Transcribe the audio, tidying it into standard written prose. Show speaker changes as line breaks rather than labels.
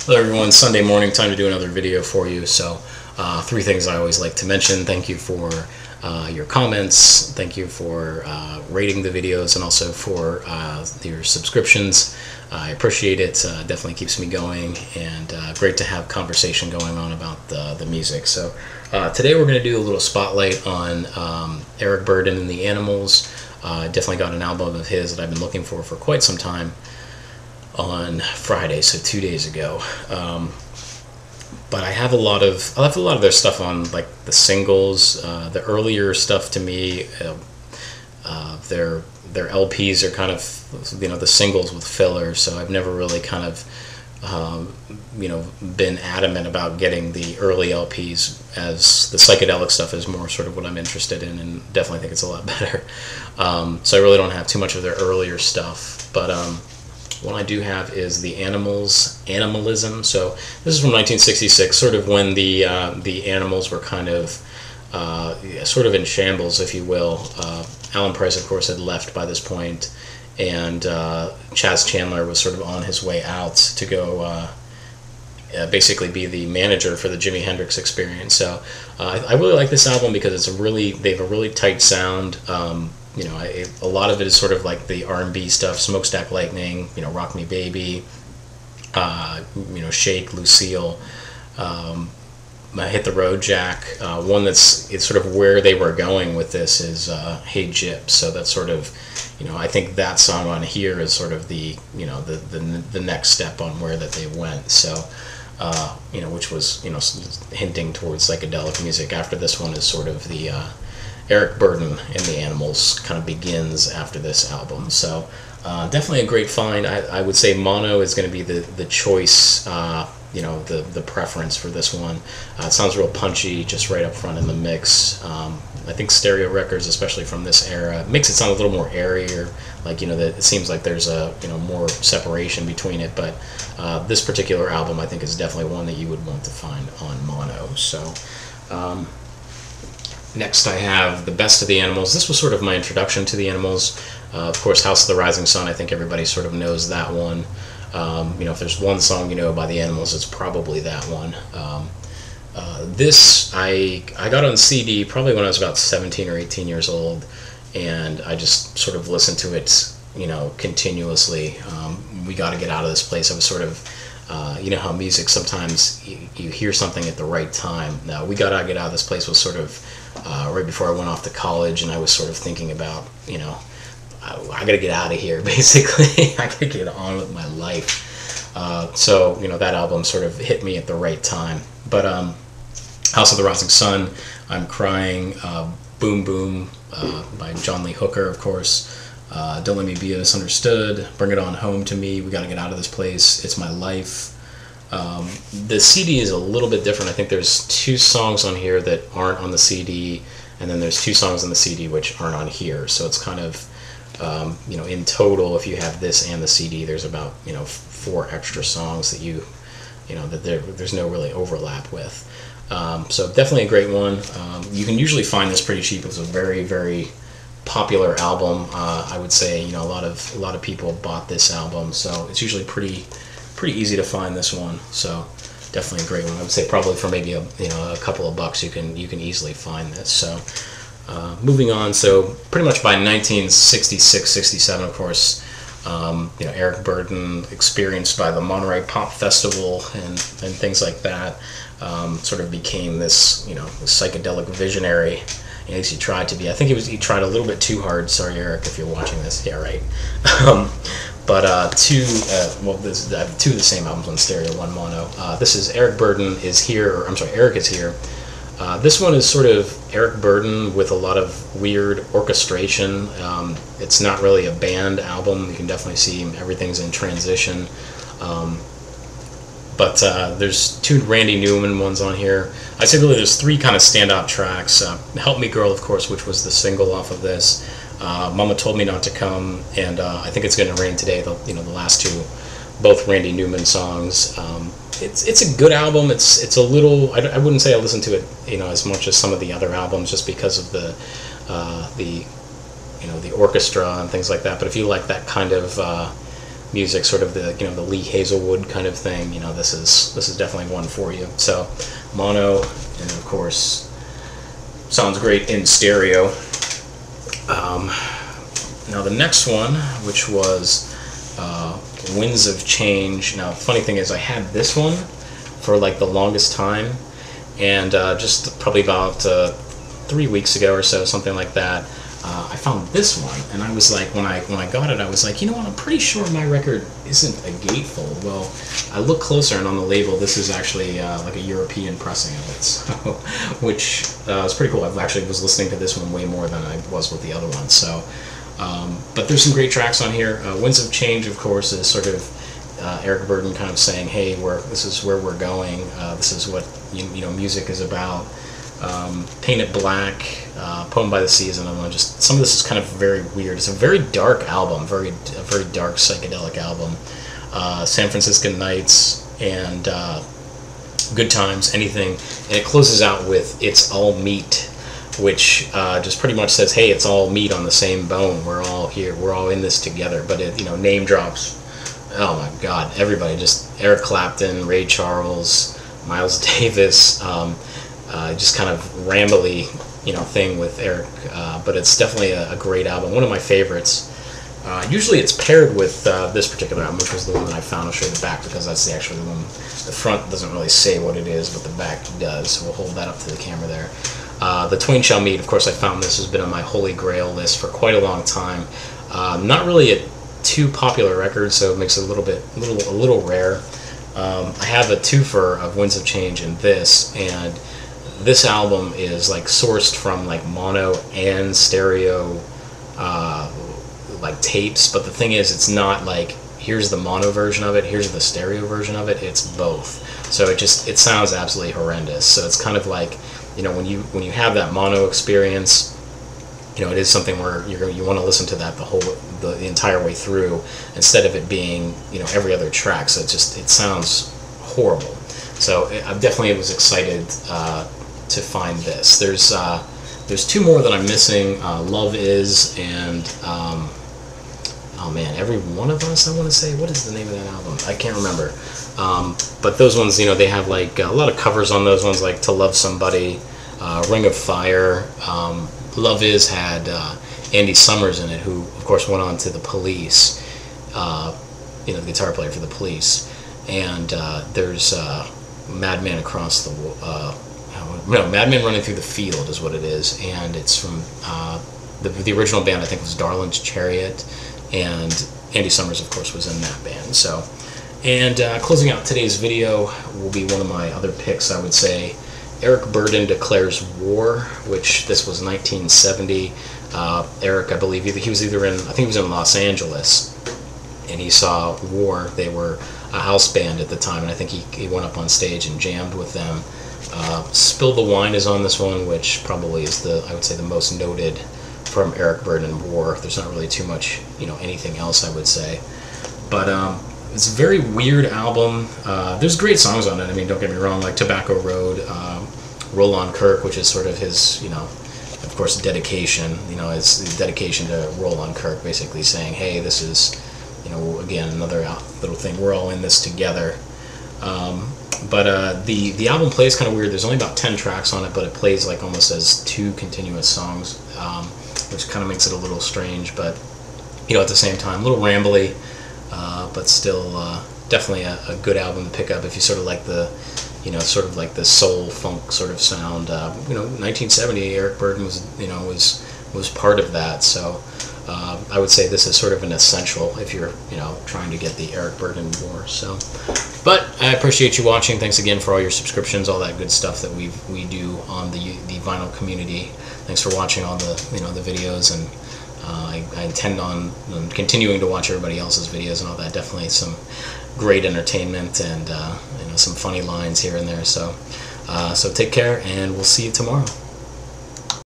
Hello everyone, Sunday morning, time to do another video for you. So three things I always like to mention. Thank you for your comments, thank you for rating the videos, and also for your subscriptions. I appreciate it. Definitely keeps me going, and great to have conversation going on about the music. So today we're going to do a little spotlight on Eric Burdon and the Animals. Definitely got an album of his that I've been looking for quite some time on Friday, so 2 days ago. But I have a lot of their stuff on, like, the singles. The earlier stuff to me, their LPs are kind of, the singles with filler. So I've never really kind of been adamant about getting the early LPs, as the psychedelic stuff is more sort of what I'm interested in, and definitely think it's a lot better. So I really don't have too much of their earlier stuff, but what I do have is the Animalism. So this is from 1966, sort of when the Animals were kind of sort of in shambles, if you will. Alan Price, of course, had left by this point, and Chas Chandler was sort of on his way out to go basically be the manager for the Jimi Hendrix Experience. So I really like this album because they have a really tight sound. A lot of it is sort of like the R&B stuff, Smokestack Lightning, Rock Me Baby, Shake, Lucille, Hit the Road Jack. One it's sort of where they were going with this is Hey Gyp. So that's sort of, I think that song on here is sort of the next step on where that they went. So, which was, hinting towards psychedelic music. After this one is sort of the Eric Burdon and the Animals kind of begins after this album. So definitely a great find. I would say mono is going to be the choice, the preference for this one. It sounds real punchy just right up front in the mix. I think stereo records, especially from this era, makes it sound a little more airier, like, that it seems like there's a more separation between it. But this particular album, I think, is definitely one that you would want to find on mono. So next I have The Best of the Animals. This was sort of my introduction to the Animals. Of course, House of the Rising Sun, I think everybody sort of knows that one. If there's one song you know by the Animals, it's probably that one. This I got on CD probably when I was about 17 or 18 years old, and I just sort of listened to it, continuously. We Got to Get Out of This Place. I was sort of, how music sometimes you hear something at the right time. Now, We Gotta Get Out of This Place was sort of right before I went off to college, and I was sort of thinking about, I gotta get out of here, basically. I gotta get on with my life. So, that album sort of hit me at the right time. But House of the Rising Sun, I'm Crying, Boom Boom by John Lee Hooker, of course. Don't Let Me Be Misunderstood, Bring It On Home to Me, We Gotta Get Out of This Place, It's My Life. The CD is a little bit different. I think there's 2 songs on here that aren't on the CD, and then there's 2 songs on the CD which aren't on here. So it's kind of, in total, if you have this and the CD, there's about 4 extra songs that that there's no really overlap with. So definitely a great one. You can usually find this pretty cheap. It's a very, very popular album. I would say a lot of people bought this album, so it's usually pretty easy to find this one. So definitely a great one. I would say probably for maybe a couple of bucks you can easily find this. So moving on, so pretty much by 1966-67, of course, Eric Burdon, experienced by the Monterey Pop Festival and things like that, sort of became this psychedelic visionary. At least he tried to be. I think he tried a little bit too hard. Sorry, Eric, if you're watching this. Yeah, right. But 2 of the same albums on stereo, 1 mono. This is Eric Burdon is here, or I'm sorry, Eric is here. This one is sort of Eric Burdon with a lot of weird orchestration. It's not really a band album. You can definitely see everything's in transition. But there's 2 Randy Newman ones on here. I'd say really there's 3 kind of standout tracks. Help Me Girl, of course, which was the single off of this. Mama Told Me Not to Come, and I Think It's Gonna Rain Today, the last 2, both Randy Newman songs. It's a good album. It's a little, I wouldn't say I listen to it as much as some of the other albums, just because of the orchestra and things like that. But if you like that kind of music, sort of the the Lee Hazelwood kind of thing. This is definitely one for you. So mono, and of course sounds great in stereo. Now the next one, which was Winds of Change. Now the funny thing is I had this one for like the longest time, and just probably about 3 weeks ago or so, something like that, I found this one, and I was like, when I got it, I was like, you know what, I'm pretty sure my record isn't a gatefold. Well, I looked closer, and on the label, this is actually like a European pressing of it, so, which is pretty cool. I actually was listening to this one way more than I was with the other one. So, but there's some great tracks on here. Winds of Change, of course, is sort of Eric Burdon kind of saying, hey, this is where we're going. This is what music is about. Painted Black, Poem by the Sea, and just some of this is kind of very weird. It's a very dark album, a very dark psychedelic album. San Franciscan Nights and Good Times, Anything, and it closes out with It's All Meat, which just pretty much says, hey, it's all meat on the same bone. We're all here. We're all in this together. But it name drops. Oh my God, everybody, just Eric Clapton, Ray Charles, Miles Davis. Just kind of rambly, thing with Eric, but it's definitely a great album, one of my favorites. Usually it's paired with this particular album, which was the one that I found. I'll show you the back because that's actually the one. The front doesn't really say what it is, but the back does, so we'll hold that up to the camera there. The Twain Shall Meet, of course, I found this has been on my holy grail list for quite a long time. Not really a too popular record, so it makes it a little rare. I have a twofer of Winds of Change and this, and this album is like sourced from like mono and stereo like tapes, but the thing is, it's not like here's the mono version of it, here's the stereo version of it. It's both, so it sounds absolutely horrendous. So it's kind of like, when you have that mono experience, it is something where you want to listen to that the entire way through, instead of it being every other track. So it sounds horrible. So I definitely was excited to find this. There's two more that I'm missing. Love Is and oh man, Every One of Us, I want to say. What is the name of that album? I can't remember. But those ones, they have like a lot of covers on those ones, like To Love Somebody, Ring of Fire. Love Is had Andy Summers in it, who of course went on to the Police, the guitar player for the Police. And there's Madman Across the Madman Running Through the Field is what it is, and it's from the original band. I think was Darlin's Chariot, and Andy Summers, of course, was in that band. So, and closing out today's video will be one of my other picks. I would say Eric Burdon Declares War, which this was 1970. Eric, I believe, he was either in, I think he was in Los Angeles, and he saw War. They were a house band at the time, and I think he went up on stage and jammed with them. Spill the Wine is on this one, which probably is I would say the most noted from Eric Burdon. War. There's not really too much, anything else, I would say. But it's a very weird album. There's great songs on it. I mean, don't get me wrong, like Tobacco Road, Roll on Kirk, which is sort of his, of course, dedication. His dedication to Roll on Kirk, basically saying, hey, this is, again, another little thing. We're all in this together. But the album plays kind of weird. There's only about 10 tracks on it, but it plays like almost as two continuous songs, which kind of makes it a little strange. But at the same time, a little rambly, but still definitely a good album to pick up if you sort of like the sort of like the soul funk sort of sound. 1970, Eric Burdon was part of that. So I would say this is sort of an essential if you're trying to get the Eric Burdon War. So, but I appreciate you watching. Thanks again for all your subscriptions, all that good stuff that we do on the vinyl community. Thanks for watching all the the videos, and I intend on continuing to watch everybody else's videos and all that. Definitely some great entertainment and some funny lines here and there. So take care, and we'll see you tomorrow.